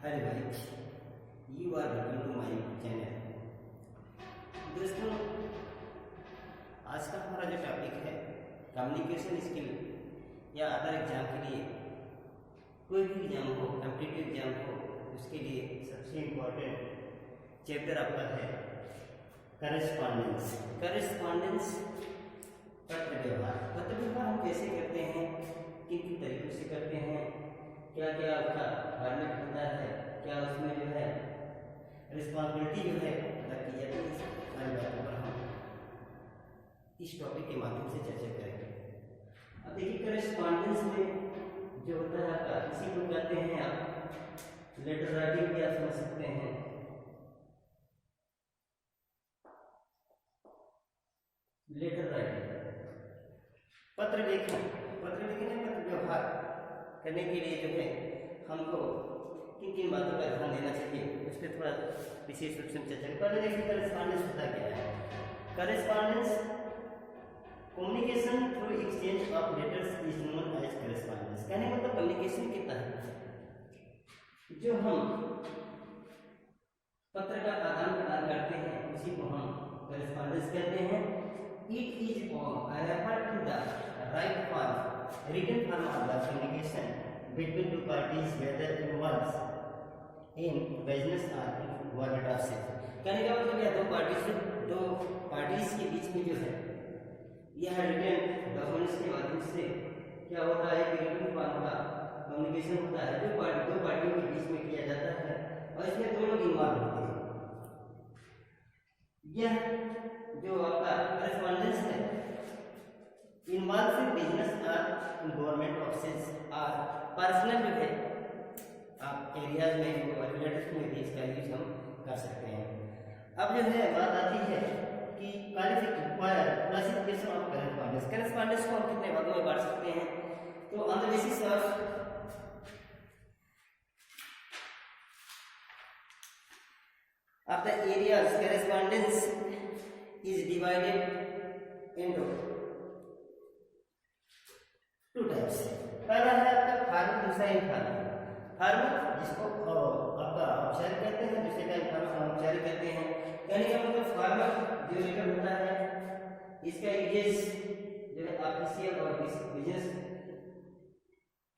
Hello guys, you are welcome to my channel. दोस्तों, आज का हमारा जो टॉपिक है कम्युनिकेशन स्किल या अदर एग्जाम के लिए, कोई भी एग्जाम हो, कॉम्पिटिटिव एग्जाम हो, उसके लिए सबसे इम्पोर्टेंट चैप्टर आपका है करस्पॉन्डेंस। करस्पॉन्डेंस पत्र व्यवहार। पत्र व्यवहार हम कैसे करते हैं, किन किन तरीकों से करते हैं, क्या क्या उसका फॉर्मेट होता है, क्या उसमें जो है रिस्पॉन्सिबिलिटी जो है अदा की जाती है, इस सारी बातों पर हम इस टॉपिक के माध्यम से चर्चा करेंगे। अब देखिए, करस्पॉन्डेंस में जो होता है आपका, इसी को कहते हैं आप लेटर राइटिंग भी आप समझ सकते हैं। लेटर राइटिंग, पत्र लेखन, पत्र व्यवहार करने के लिए जो है हमको किन किन बातों पर ध्यान देना चाहिए, उस पर थोड़ा विशेष रूप से चर्चा करें। पहले देखिए, करस्पॉन्डेंस होता क्या है। Correspondence communication through exchange of letters is known as correspondence. कहने का मतलब कम्युनिकेशन के तहत जो हम पत्र का आदान प्रदान करते हैं उसी को हम करस्पॉन्डेंस कहते हैं। It is refer to the write form written form of the communication between two parties whether involves in business or in word of sense। कहने का मतलब यह दो पार्टीज के बीच में जो है यह रिटन डॉक्यूमेंट्स के माध्यम से क्या होता है कि रिटन फॉर्म का कम्युनिकेशन होता है जो दो पार्टियों के बीच में किया जाता है और इसमें दो लोग इन्वॉल्व होते हैं। यह जो आपका करस्पॉन्डेंस है इन्वॉल्व इन बिजनेस और गवर्नमेंट ऑफिस और पर्सनल जो है आप एरियाज में रिलेटेड में भी इसका यूज हम कर सकते हैं। अब जो है बात आती है कि क्लासिफिकेशन ऑफ करस्पॉन्डेंस। करस्पॉन्डेंस को हम कितने भागों में बांट सकते हैं, तो on the basis of the areas correspondence is divided into two types. पहला है आपका फॉर्मल, दूसरा इनफॉर्मल। फॉर्मल जिसको आपका औपचारिक कहते हैं, दूसरे का इनफॉर्मल अनौपचारिक कहते हैं। कहने का मतलब फॉर्मल जो लेटर होता है इसका यूज जो है ऑफिशियल और बिजनेस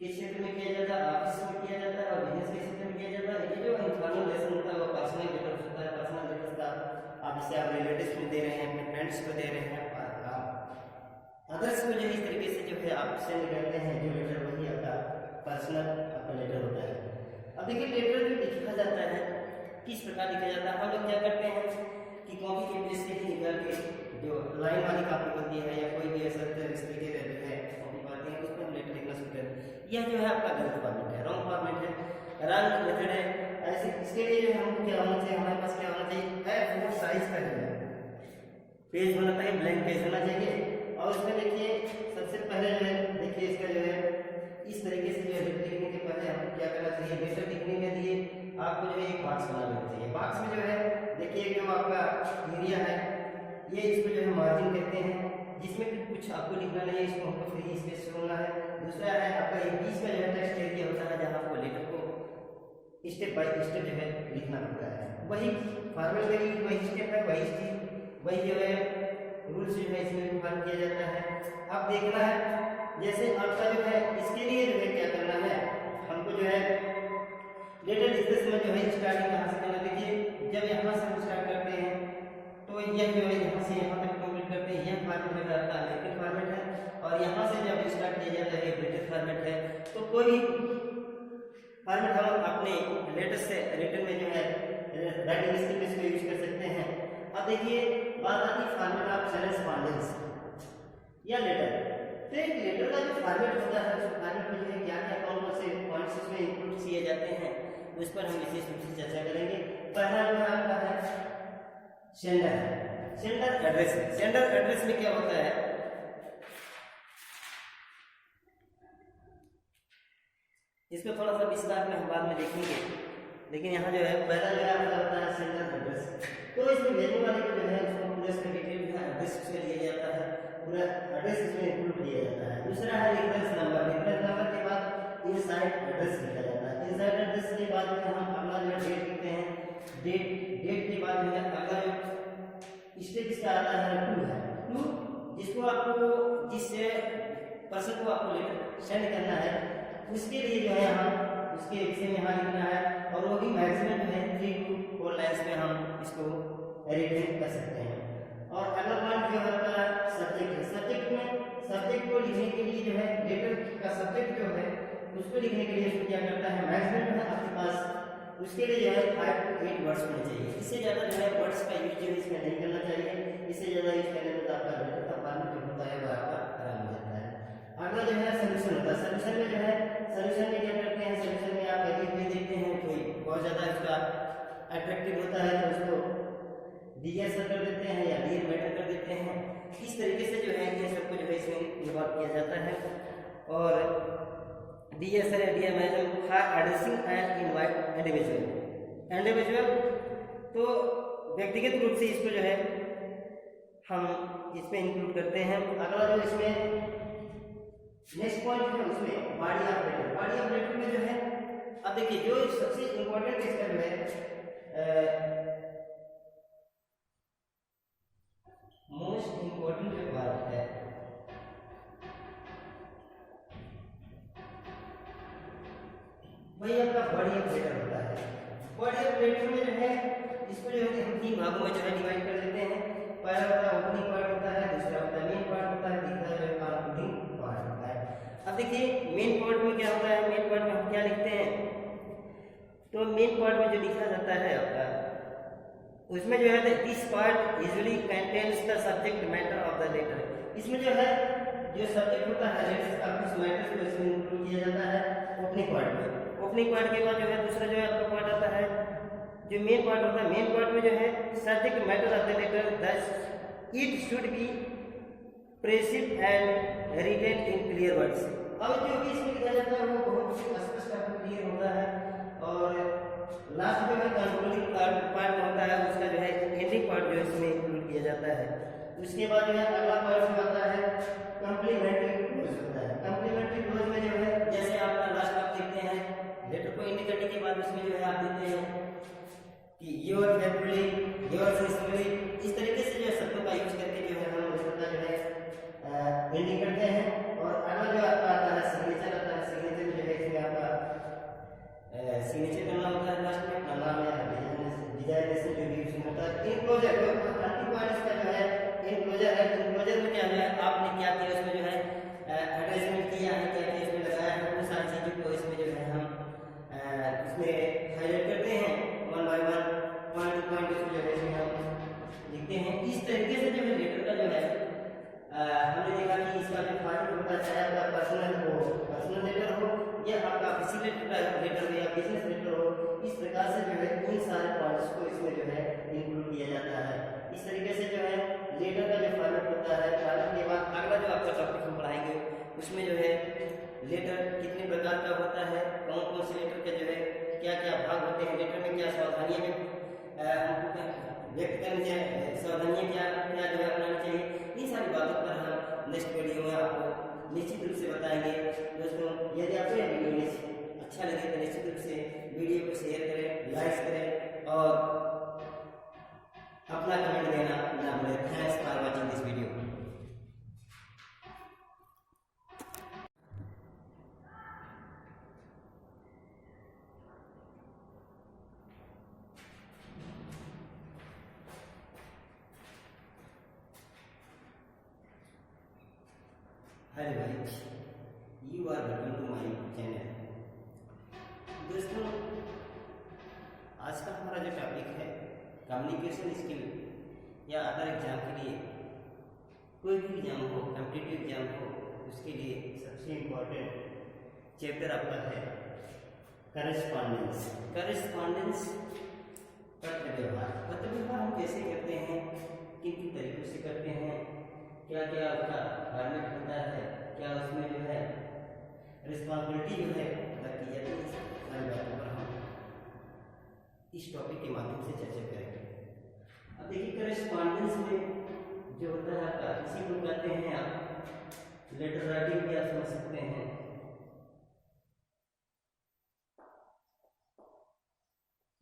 के क्षेत्र में किया जाता है, ऑफिस में किया जाता है और बिजनेस के क्षेत्र में किया जाता है। ये जो इनफॉर्मल लेटर होता है वो पर्सनल लेटर होता है। पर्सनल लेटर का आप जैसे आप रिलेटिव्स को दे रहे हैं, अपने फ्रेंड्स को दे रहे हैं, अदर्स को जो इस तरीके से जो है आप सेंड करते हैं जो लेटर, वही आपका पर्सनल आपका लेटर होता है। अब देखिए, लेटर जो लिखा जाता है किस प्रकार लिखा जाता है। हम लोग क्या करते हैं कि कॉपी के पेज से ही निकाल के जो लाइन वाली कॉपी होती है या कोई भी ऐसा इस तरीके है कॉपी पाते हैं, उसमें हम लेटर लिखना शुरू करते हैं। यह जो है आपका गलत फॉर्मेट है, रॉन्ग फॉर्मेट है, रॉन्ग मेथड है। ऐसे इसके लिए हमको क्या होना चाहिए, हमारे पास क्या होना चाहिए, A4 साइज का जो है पेज होना चाहिए, ब्लैंक पेज होना चाहिए। और उसमें देखिए सबसे पहले जो है देखिए इसका जो है इस तरीके से जो है लेटर लिखने के पहले हमको क्या करना चाहिए, लेटर लिखने के लिए आपको जो है एक बॉक्स बना लेना चाहिए। बॉक्स में जो है देखिए जो आपका एरिया है ये इसको जो है मार्जिन कहते हैं, जिसमें कुछ आपको लिखना नहीं है, इसको हमको फ्री स्पेस छोड़ना है। दूसरा है आपका ये बीच में जो है टेक्स्ट एरिया होता है जहाँ आपको लेटर को स्टेप बाय स्टेप जो है लिखना पड़ता है। वही फॉर्मेट में वही स्टेप है, वही जो है रूल्स जो है इसमें फॉलो किया जाता है। अब देखना है जैसे आपका जो है इसके लिए जो है क्या करना है, हमको जो है लेटर लिखते समय जो है स्टार्टिंग कहाँ से करना। देखिए, जब यहाँ से हम स्टार्ट करते हैं तो यह जो है यहाँ से यहाँ तक कंप्लीट करते हैं, यह फॉर्मेट जो है आपका लेटर फॉर्मेट है। और यहाँ से जब स्टार्ट किया जाता है लेटर फॉर्मेट है, तो कोई भी फॉर्मेट हम अपने लेटर से रिटन में जो है राइटिंग स्किल में इसको यूज कर सकते हैं। अब देखिए बात आती है फॉर्मेट ऑफ करस्पॉन्डेंस या लेटर। तो एक लेटर का जो फॉर्मेट होता है उस फॉर्मेट में जो है क्या क्या कौन से पॉइंट्स इसमें इंक्लूड किए जाते हैं, उस पर हम विशेष रूप से चर्चा करेंगे। पहला जो है आपका है सेंडर एड्रेस। सेंडर एड्रेस में क्या होता है, इसको थोड़ा सा विस्तार में हम बाद में देखेंगे, लेकिन यहाँ जो है पहला जो है आपका होता है सेंडर एड्रेस। तो इसमें भेजने वाले को जो है उसको पूरा इसका डिटेल जो है एड्रेस से लिया जाता है, पूरा एड्रेस इसमें इंक्लूड किया जाता है। दूसरा है रेफरेंस नंबर। रेफरेंस नंबर के बाद इनसाइड एड्रेस लिखा जाता है। इंसर्ट एड्रेस के बाद में हम अगला जो डेट लिखते हैं। डेट के बाद में अगला जो स्टेप इसका आता है टू है। टू जिसको आपको जिस पर्सन को आपको लेटर सेंड करना है उसके लिए जो है हम उसके विषय में यहाँ लिखना है, और वो भी मैक्सिमम जो है 3 to 4 लाइन्स में हम इसको रिप्रेजेंट कर सकते हैं। और अगला पार्ट जो है सब्जेक्ट है। सब्जेक्ट को लिखने के लिए जो है लेटर का सब्जेक्ट जो है उसको लिखने के लिए उसको क्या करता है, मैक्सिमम जो है आपके पास उसके लिए जो है 5 to 8 वर्ड्स होने चाहिए। इससे ज़्यादा जो है वर्ड्स का यूज जो है इसमें नहीं करना चाहिए। इससे ज़्यादा यूज करने में तो आपका लेटर का फॉर्मेट जो होता है वो आपका खराब हो जाता है। अगला जो है सोल्यूशन होता है। सोल्यूशन में जो है सोल्यूशन में क्या करते हैं, सोल्यूशन में आप कहीं भी देखते हैं कोई बहुत ज़्यादा इसका अट्रैक्टिव होता है तो उसको डीएस कर देते हैं या डीएल मैटर कर देते हैं। इस तरीके से जो है ये सबको जो है इसमें इन्वॉल्व किया जाता है। और डीएस है DL matter for addressing and invite individual तो व्यक्तिगत रूप से इसको जो है हम इसमें इंक्लूड करते हैं। अगला जो इसमें नेक्स्ट पॉइंट है उसमें body of letter. Body of letter में जो है अब देखिए जो सबसे इम्पोर्टेंट इसका जो है मोस्ट इम्पोर्टेंट जो बात है वही आपका बॉडी ऑफ लेटर होता है। बॉडी ऑफ लेटर में जो है इसको जो है हम 3 भागों में जो है डिवाइड कर देते हैं। पहला होता है ओपनिंग पार्ट होता है, दूसरा होता है मेन पार्ट होता है, तीसरा जो है कंक्लूडिंग पार्ट होता है। अब देखिए मेन पार्ट में क्या होता है, मेन पार्ट में हम क्या लिखते हैं, तो मेन पार्ट में जो लिखा जाता है आपका उसमें जो है this part usually contains the subject matter of the letter. इसमें जो है जो सब्जेक्ट होता है लेटर का कुछ मैटर को इसमें इंक्लूड किया जाता है ओपनिंग पार्ट में। ओपनिंग पार्ट के बाद जो है दूसरा जो है आपका पार्ट आता है जो मेन पार्ट होता है। मेन पार्ट में जो है subject matter of the letter thus it should be precise and written in clear words. अब जो भी इसमें लिखा जाता है वो बहुत स्पष्ट आपको क्लियर होता है। और लास्ट जो है कंक्लूडिंग पार्ट होता है उसका जो है एंडिंग पार्ट जो है इसमें इंक्लूड किया जाता है। उसके बाद जो है अगला पार्ट जो आता है कम्प्लीमेंट्री क्लोज होता है। कम्प्लीमेंट्री क्लोज में जो है जैसे आप लास्ट आप देखते हैं लेटर को एंड करने के बाद उसमें जो है आप देते हैं कि योर फेवरली, योर सिंसियरली, इस तरीके से जो है शब्दों का यूज करके जो है हम लेटर का जो है एंडिंग करते हैं। और अगला जो आपका आता है सिग्नेचर आता है। सिग्नेचर में जो है इसमें आपका सिग्नेचर करना होता है लास्ट में, नाम या डिजाइनेशन जो भी उसमें होता है। इनक्लोजर जो अंतिम पार्ट इसका जो है इनक्लोजर है। इनक्लोजर में क्या है आपने क्या किया उसमें जो है एडवर्टाइजमेंट किया है, क्या क्या इसमें लगाया है, वो सारी चीज़ों को इसमें जो है हम इसमें हाईलाइट करते हैं one by one, point two point इसमें जो है इसमें हम लिखते हैं। इस तरीके से जो है लेटर का जो है हमने देखा कि इसका जो फॉर्मेट होता है चाहे आपका पर्सनल लेटर हो या आपका ऑफिशियल लेटर हो या बिजनेस लेटर हो, इस प्रकार से जो है इन सारे पॉइंट्स को इसमें जो है इंक्लूड किया जाता है। इस तरीके से जो है लेटर का जो फॉर्मेट होता है। फॉर्मेट के बाद अगला जो आपका टॉपिक हम पढ़ाएंगे उसमें जो है लेटर कितने प्रकार का होता है, कौन कौन से लेटर के जो है क्या क्या भाग होते हैं, लेटर में क्या सावधानियां हमको व्यक्त करनी चाहिए, सावधानियां क्या क्या जो है अपनानी चाहिए, इन सारी बातों पर हम नेक्स्ट वीडियो में आपको निश्चित रूप से बताएंगे। दोस्तों यदि आपको यह वीडियो अच्छा लगे तो निश्चित रूप से वीडियो को शेयर करें, लाइक करें और अपना कमेंट देना ना भूलें। Thanks for watching this video. Hello guys, you are welcome to my channel. दोस्तों आज का हमारा जो टॉपिक है कम्युनिकेशन स्किल या अदर एग्जाम के लिए, कोई भी एग्जाम हो, कॉम्पिटिटिव एग्जाम हो, उसके लिए सबसे इम्पोर्टेंट चैप्टर आपका है करस्पॉन्डेंस। करस्पॉन्डेंस पत्र व्यवहार। पत्र व्यवहार हम कैसे करते हैं, किन किन तरीकों से करते हैं, क्या क्या उसका फॉर्मेट होता है, क्या उसमें जो है रिस्पॉन्सिबिलिटी जो है अदा की जाती है, सारी बातों पर हम इस टॉपिक के माध्यम से चर्चा करेंगे। अब देखिए करस्पॉन्डेंस में जो होता है आपका, इसी को कहते हैं आप लेटर राइटिंग भी आप समझ सकते हैं।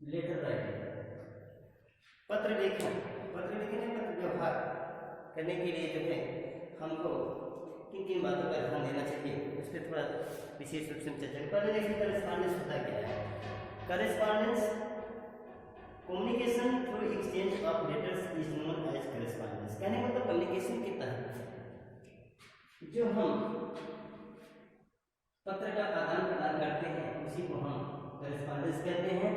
लेटर राइटिंग, पत्र लेखन, पत्र लिखने पत्र व्यवहार करने के लिए जो है हमको किन किन बातों पर ध्यान देना चाहिए उस पर थोड़ा विशेष रूप से चर्चा करें। पहले देखिए करेस्पॉन्डेंस होता क्या है। Correspondence communication through exchange of letters is known as correspondence. कहने का मतलब कम्युनिकेशन के तहत जो हम पत्र का आदान प्रदान करते हैं उसी को हम करेस्पॉन्डेंस कहते हैं।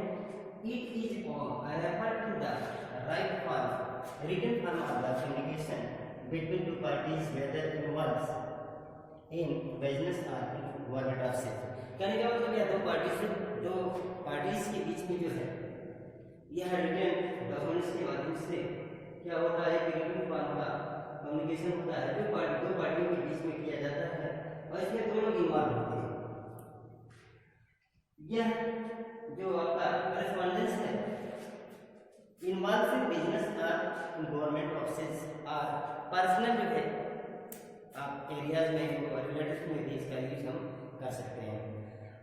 It is refer to the write form written form of the communication between two parties whether involves in business or in government office। कहने का मतलब यह दो पार्टीज के बीच में जो है यह रिटन डॉक्यूमेंट्स के माध्यम से क्या होता है कि रिटन फॉर्म का कम्युनिकेशन होता है जो दो पार्टियों के बीच में किया जाता है और इसमें दोनों इन्वॉल्व होते हैं। यह जो आपका करेस्पॉन्डेंस है इन्वॉल्व इन बिजनेस और गवर्नमेंट ऑफिस और पर्सनल जो है आप एरियाज में रिलेटेड में भी इसका यूज हम कर सकते हैं।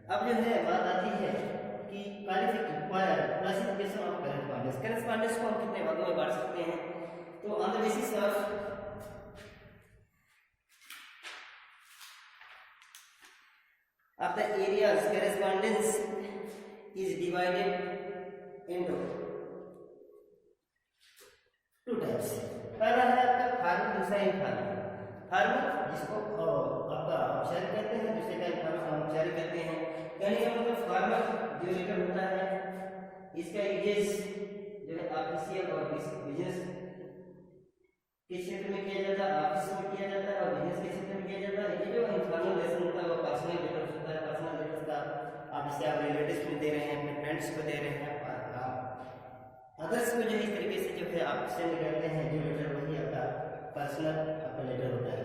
अब जो है बात आती है कि क्लासिफिकेशन ऑफ करेस्पॉन्डेंस। करेस्पॉन्डेंस को हम कितने भागों में बांट सकते हैं? तो on the basis of the areas correspondence is divided into two types. पहला है आपका फॉर्मल, दूसरा इनफॉर्मल। फॉर्मल जिसको आपका औपचारिक कहते हैं, दूसरे का इनफॉर्मल अनौपचारिक कहते हैं। कहने का मतलब फॉर्मल जो लेटर होता है इसका यूजेस जो है ऑफिशियल और बिजनेस के क्षेत्र में किया जाता है, ऑफिस में किया जाता है और बिजनेस के क्षेत्र में किया जाता है। ये जो इनफॉर्मल लेटर होता है वो पर्सनल लेटर होता है। पर्सनल लेटर का आप जैसे आप रिलेटिव्स को दे रहे हैं, अपने फ्रेंड्स को दे रहे हैं, अदर्स को जो इस तरीके से जो है आप सेंड करते हैं जो लेटर वही आपका पर्सनल आपका लेटर होता है।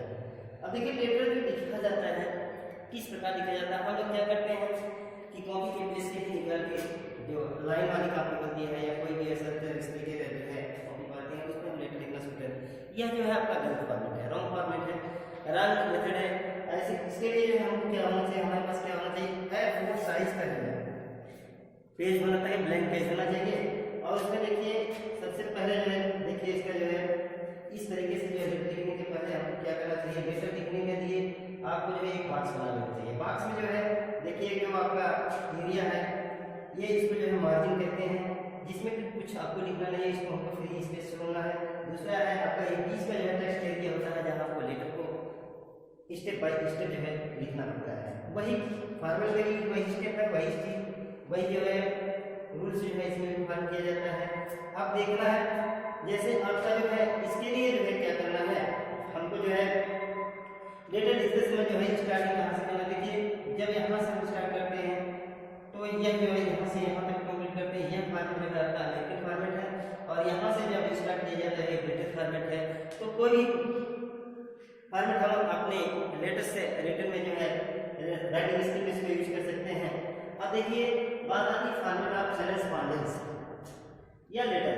अब देखिए लेटर जो लिखा जाता है किस प्रकार लिखा जाता है। हम लोग क्या करते हैं कि कॉपी के पेज से ही निकाल के जो लाइन वाली कॉपी होती है या कोई भी ऐसा इस तरीके का जो है कॉपी पाते हैं उस पर हम लेटर लिखना शुरू करते हैं। यह जो है आपका गलत फॉर्मेट है, रॉन्ग फॉर्मेट है, रॉन्ग मेथड है। ऐसे इसके लिए जो हमको क्या होना चाहिए, हमारे पास क्या होना चाहिए, A4 साइज का जो है पेज होना चाहिए, ब्लैंक पेज होना चाहिए। और उसमें देखिए सबसे पहले जो है देखिए इसका जो है इस तरीके से जो है लेटर लिखने के पहले आपको क्या करना चाहिए, लेटर लिखने के लिए आपको जो है एक बॉक्स बना लेना चाहिए। बॉक्स में जो है देखिए जो आपका एरिया है ये इसको जो है मार्जिन कहते हैं, जिसमें कुछ आपको लिखना नहीं है, इसको हमको फ्री स्पेस छोड़ना है। दूसरा है आपका ये बीच का जो है टेक्स्ट एरिया होता है जहाँ आपको लेटर को स्टेप बाय स्टेप जो है लिखना पड़ता है। वही फॉर्मल में वही स्टेप है, वही चीज वही जो है रूल्स जो है इसमें भी फॉलो किया जाता है। अब देखना है जैसे आपका जो है इसके लिए जो है क्या करना है, हमको जो है लेटर लिखते समय जो है स्टार्टिंग कहाँ से करना। देखिए जब यहाँ से हम स्टार्ट करते हैं तो यह जो है यहाँ से यहाँ तक कंप्लीट करते हैं, यह फॉर्मेट जो है आपका लेटर फॉर्मेट है। और यहाँ से जब स्टार्ट किया जाता है लेटर फॉर्मेट है। तो कोई फॉर्मेट हम अपने लेटर से रिटन में जो है राइटिंग स्किल में इसको यूज कर सकते हैं। अब देखिए बात आती है फॉर्मेट ऑफ करेस्पॉन्डेंस या लेटर।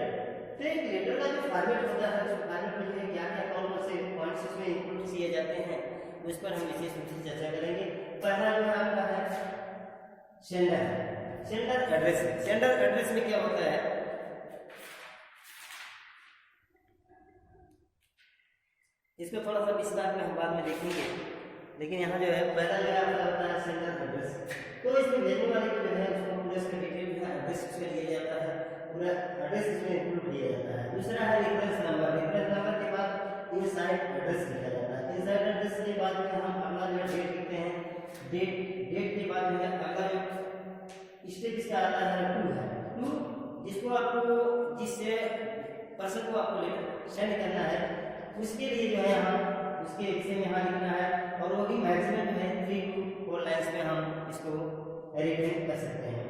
तो एक लेटर का जो फॉर्मेट होता है उस फॉर्मेट में जो है क्या क्या कौन से पॉइंट्स इसमें इंक्लूड किए जाते हैं उस पर हम विशेष रूप से चर्चा करेंगे। पहला जो है आपका है सेंडर एड्रेस। सेंडर एड्रेस में क्या होता है, इसको थोड़ा सा विस्तार में हम बाद में देखेंगे, लेकिन यहाँ जो है पहला जो है आपका होता है सेंडर एड्रेस। तो इसमें भेजने वाले को जो है उसको पूरा इसका डिटेल जो है एड्रेस उसमें दिया जाता है, पूरा एड्रेस इसमें इंक्लूड किया जाता है। दूसरा है रेफरेंस नंबर। रेफरेंस नंबर के बाद इनसाइड एड्रेस लिखा जाता है। इनसाइड एड्रेस के बाद में हम अगला जो डेट लिखते हैं, डेट के बाद जो है अगला जो स्टेप इसका आता है टू जिसको आपको जिस पर्सन को आपको लेटर सेंड करना है उसके लिए जो है हम उसके विषय में यहाँ लिखना है और वो भी मैक्सिमम जो है 3 to 4 लाइन्स में हम इसको रिप्रेजेंट कर सकते हैं।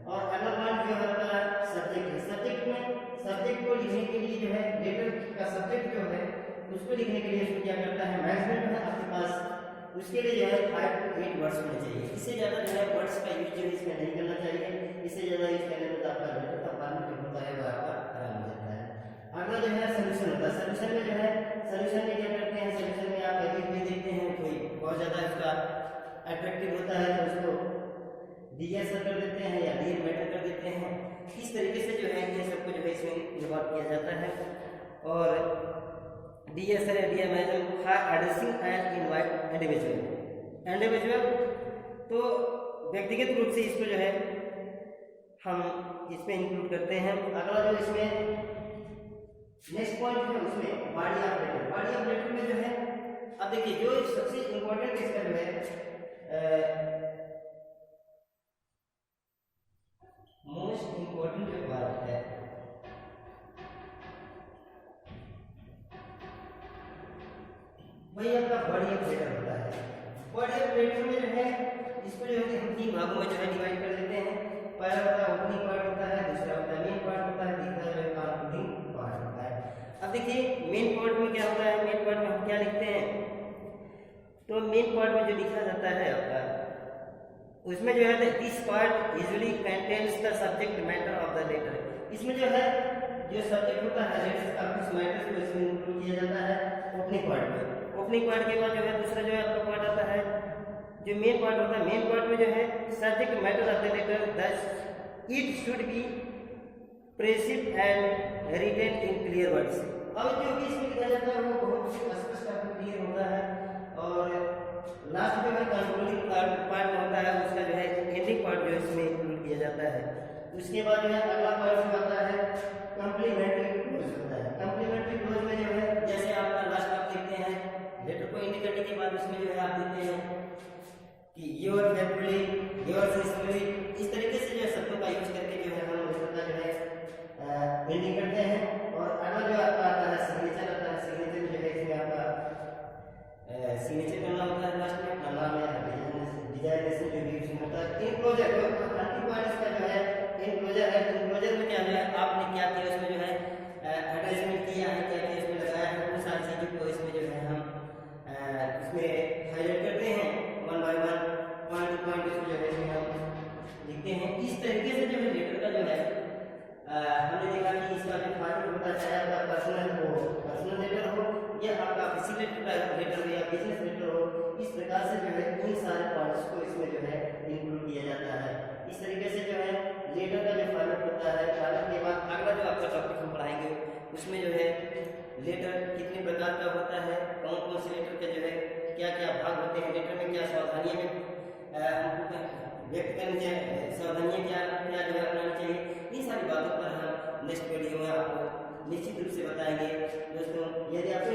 और अगला पॉइंट जो है आपका सब्जेक्ट है। सब्जेक्ट में सब्जेक्ट को लिखने के लिए जो है लेटर का सब्जेक्ट जो है उसको लिखने के लिए इसको क्या करता है मैक्सिमम जो है आपके पास उसके लिए जो है 5 to 8 वर्ड्स होने चाहिए। इससे ज़्यादा जो है वर्ड्स का यूज जो है इसमें नहीं करना चाहिए। इससे ज़्यादा यूज करने में तो आपका लेटर का फॉर्मेट जो होता है वो आपका खराब हो जाता है। अगला जो है सोल्यूशन होता है। सोल्यूशन में जो है सोल्यूशन में क्या करते हैं, सोल्यूशन में आप कभी भी देखते हैं कोई बहुत ज़्यादा इसका अट्रैक्टिव होता है तो उसको डीएस कर देते हैं या डी मेटर कर देते हैं। इस तरीके से जो है ये सबको जो है इसमें इन्वॉल्व किया जाता है। और dear sir dear madam for addressing and invite individual तो व्यक्तिगत रूप से इसको जो है हम इसमें इंक्लूड करते हैं। अगला जो इसमें नेक्स्ट पॉइंट है उसमें बॉडी ऑफ लेटर में जो है अब देखिए जो सबसे इम्पोर्टेंट इसका जो है मोस्ट इम्पोर्टेंट जो बात है वही आपका बॉडी ऑफ लेटर होता है। बॉडी ऑफ लेटर में जो है इसको जो है हम 3 भागों में जो है डिवाइड कर देते हैं। पहला होता है ओपनिंग पार्ट होता है, दूसरा होता है मेन पार्ट होता है, तीसरा जो है कंक्लूडिंग पार्ट होता है। अब देखिए मेन पार्ट में क्या होता है, मेन पार्ट में हम क्या लिखते हैं, तो मेन पार्ट में जो लिखा जाता है आपका उसमें जो है this part usually contains the subject matter of the letter. इसमें जो है जो सब्जेक्ट होता है लेटर का कुछ मैटर्स को इसमें इंक्लूड किया जाता है ओपनिंग पार्ट में। ओपनिंग पार्ट के बाद जो है दूसरा जो है आपका पार्ट आता है जो मेन पार्ट होता है। मेन पार्ट में जो है subject matter of the letter thus it should be precise and written in clear words. अब जो भी इसमें लिखा जाता है वो बहुत स्पष्ट और क्लियर होता है। और लास्ट जो है कंक्लूडिंग पार्ट में होता है उसका जो है एंडिंग पार्ट जो है इसमें इंक्लूड किया जाता है। उसके बाद जो है अगला पार्ट जो आता है कम्प्लीमेंट्री क्लोज होता है। कम्प्लीमेंट्री क्लोज में जो है जैसे आपका लास्ट आप देखते हैं लेटर को एंड करने के बाद उसमें जो है आप देते हैं कि योर फेयरफुली योर सिंसियरली, इस तरीके से जो है शब्दों का यूज करके जो है हम लेटर का जो है एंडिंग करते हैं। और अगला जो आपका आता है सिग्नेचर आता है। सिग्नेचर में जो है इसमें आपका सिग्नेचर करना होता है लास्ट में, नाम या डिजाइनेशन जो भी उसमें होता है। इनक्लोजर जो अंतिम पार्ट इसका जो है इनक्लोजर है। इनक्लोजर में क्या है आपने क्या किया उसमें जो है एडवर्टाइजमेंट किया है, क्या किया उसमें लगाया है, उन सारी चीज़ों को इसमें जो है हम इसमें हाईलाइट करते हैं one by one, point two point इसमें जो है इसमें हम लिखते हैं। इस तरीके से जो है लेटर का जो है हमने देखा कि इसका जो फॉर्मेट होता है चाहे आपका पर्सनल लेटर हो या आपका ऑफिशियल लेटर हो या बिजनेस लेटर हो, इस प्रकार से जो है इन सारे पार्ट्स को इसमें जो है इंक्लूड किया जाता है। इस तरीके से जो है लेटर का जो फॉर्मेट होता है। फॉर्मेट के बाद अगला जो आपका टॉपिक हम पढ़ाएंगे उसमें जो है लेटर कितने प्रकार का होता है, कौन कौन से लेटर के जो है क्या क्या भाग होते हैं, लेटर में क्या सावधानियां हमको व्यक्त करनी चाहिए, सावधानियां क्या क्या जो है अपनानी चाहिए, इन सारी बातों पर हम नेक्स्ट वीडियो में आपको निश्चित रूप से बताएंगे। दोस्तों यदि आप